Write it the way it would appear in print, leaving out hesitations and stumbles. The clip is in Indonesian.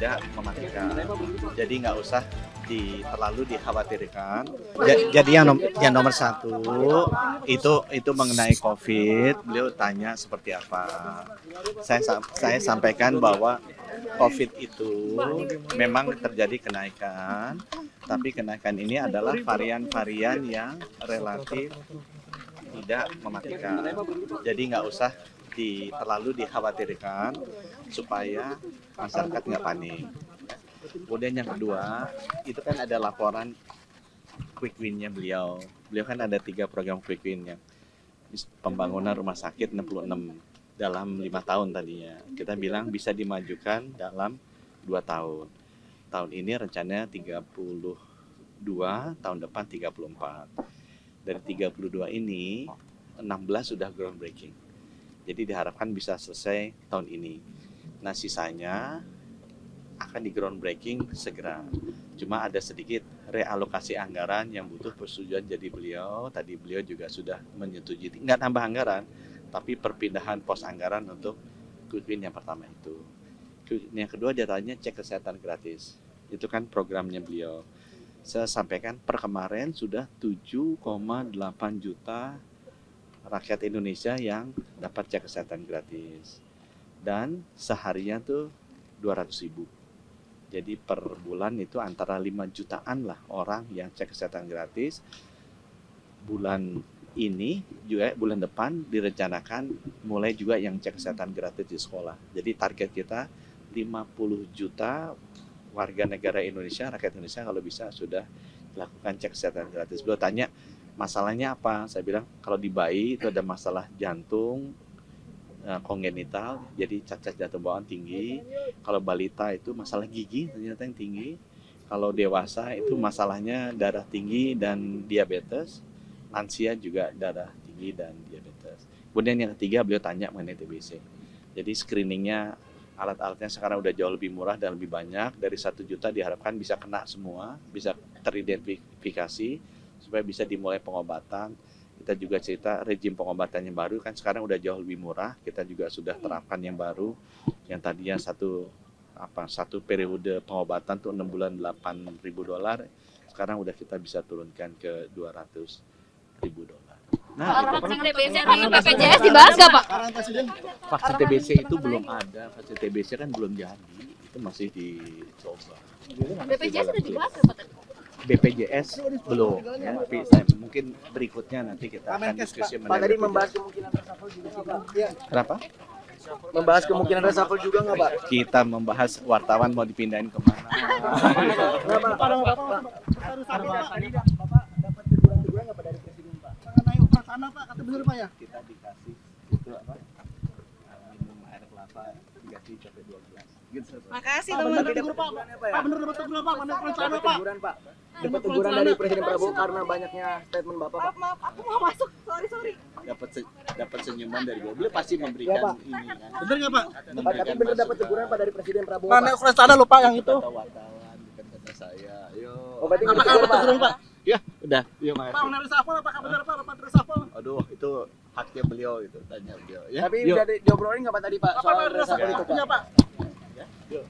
tidak mematikan. Jadi nggak usah terlalu dikhawatirkan. Jadi yang nomor satu itu mengenai COVID. Beliau tanya seperti apa. Saya sampaikan bahwa COVID itu memang terjadi kenaikan, tapi kenaikan ini adalah varian-varian yang relatif tidak mematikan. Jadi nggak usah terlalu dikhawatirkan supaya masyarakat nggak panik. Kemudian yang kedua, itu kan ada laporan quick win-nya beliau. Beliau kan ada 3 program quick win yang pembangunan rumah sakit 66 dalam 5 tahun tadinya. Kita bilang bisa dimajukan dalam 2 tahun. Tahun ini rencananya 32, tahun depan 34. Dari 32 ini, 16 sudah groundbreaking. Jadi diharapkan bisa selesai tahun ini. Nah sisanya akan di groundbreaking segera. Cuma ada sedikit realokasi anggaran yang butuh persetujuan jadi beliau. Tadi beliau juga sudah menyetujui, nggak tambah anggaran, tapi perpindahan pos anggaran untuk quick win yang pertama itu. Yang kedua dia tanya cek kesehatan gratis. Itu kan programnya beliau. Saya sampaikan per kemarin sudah 7,8 juta rakyat Indonesia yang dapat cek kesehatan gratis. Dan seharinya tuh 200.000. Jadi per bulan itu antara 5 jutaan lah orang yang cek kesehatan gratis. Bulan ini juga bulan depan direncanakan mulai juga yang cek kesehatan gratis di sekolah. Jadi target kita 50 juta warga negara Indonesia, rakyat Indonesia kalau bisa sudah dilakukan cek kesehatan gratis. Beliau tanya masalahnya apa? Saya bilang kalau di bayi itu ada masalah jantung kongenital, jadi cacat jantung bawaan tinggi. Kalau balita itu masalah gigi ternyata yang tinggi. Kalau dewasa itu masalahnya darah tinggi dan diabetes. Lansia juga darah tinggi dan diabetes. Kemudian yang ketiga beliau tanya mengenai TBC. Jadi screeningnya, alat-alatnya sekarang udah jauh lebih murah dan lebih banyak. Dari 1 juta diharapkan bisa kena semua, bisa teridentifikasi supaya bisa dimulai pengobatan. Kita juga cerita rejim pengobatan yang baru kan sekarang udah jauh lebih murah. Kita juga sudah terapkan yang baru, yang tadinya satu periode pengobatan tuh 6 bulan $8.000. Sekarang udah kita bisa turunkan ke $200.000. Nah, vaksin TBC atau BPJS dibahas nggak Pak? vaksin TBC itu belum ada, vaksin TBC kan belum jadi, itu masih dicoba. BPJS sudah dibahas nggak Pak? BPJS belum, ya, tapi mungkin berikutnya nanti kita akan diskusi Pak mengenai tadi BPJS. membahas kemungkinan reshuffle juga sih Pak. Ya. Kenapa? Membahas kemungkinan reshuffle juga nggak Pak? Kita membahas wartawan mau dipindahin kemana? Bapak dapat teguran nggak Pak dari Presiden Pak? Mengenai operasional Pak, kata bener Pak ya? Kita dikasih itu apa? Minum air kelapa dikasih sampai 12. Gitu. Makasih Tapi teman-teman. dapat teguran apa ya? Pak bener dapat teguran Pak, mana operasional Dapat Pak? teguran Pak. Dapat teguran dari Presiden Prabowo karena banyaknya statement Bapak Pak. Maaf, aku mau masuk. Sorry. Dapat senyuman dari beliau pasti Ya, memberikan Pak. ini kan. Bener nggak Pak? Tapi benar dapat teguran Pak dari Presiden Prabowo. Mana Pak. operasional lupa yang itu? Kata wartawan bukan kata saya. Yo. Oh, berarti Apakah nggak dapat teguran Pak? Ya, udah. Yuk Pak makasih. bener reshuffle, apakah bener Pak dapat reshuffle? Aduh, itu haknya beliau itu, tanya beliau ya. Tapi Yuk. udah diobrolin nggak Pak tadi Pak Apa soal bener reshuffle reshuffle itu Pak? itunya Pak? Yuk.